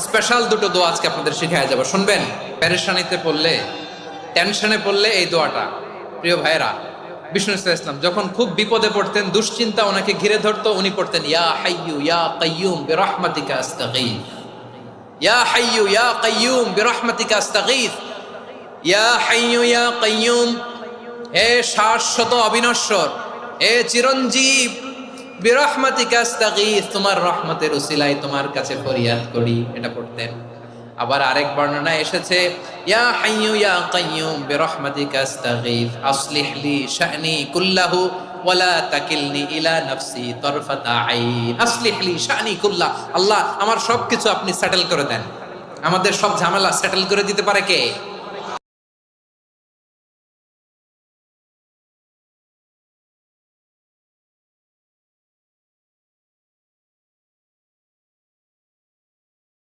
Special দুটো দোয়া আজকে আপনাদের শিখায়া যাব, শুনবেন? পেরেশানিতে পড়লে, টেনশনে পড়লে এই দোয়াটা। প্রিয় ভাইরা, বিষ্ণু ইসলাম যখন খুব বিপদে পড়তেন, দুশ্চিন্তা ওনাকে ঘিরে ধরতো, উনি পড়তেন ইয়া হাইয়ু ইয়া কাইয়ুম বিরহমাতিকা আস্তাগীথ, ইয়া হাইয়ু ইয়া কাইয়ুম বিরহমাতিকা আস্তাগীথ, ইয়া হাইয়ু ইয়া কাইয়ুম, হে শাশ্বত অবিনশ্বর, হে চিরঞ্জীব, বিরহমাতিকা আস্তাগীথ, তোমার রহমতের উসিলায় তোমার কাছে ফরিয়াদ করি, এটা পড়তেন। আবার আরেক বর্ণনায় এসেছে ইয়া হাইয়ু ইয়া কাইয়ুম বিরহমাতিকা আস্তাগীথ আসলিহ লি শা'নি কুল্লাহু ওয়ালা তাকিলনি ইলা নাফসি তারফাতা আইন। আসলিহ লি শা'নি কুল্লাহ, আল্লাহ আমার সবকিছু আপনি সেটেল করে দেন, আমাদের সব ঝামেলা সেটেল করে দিতে পারে কে?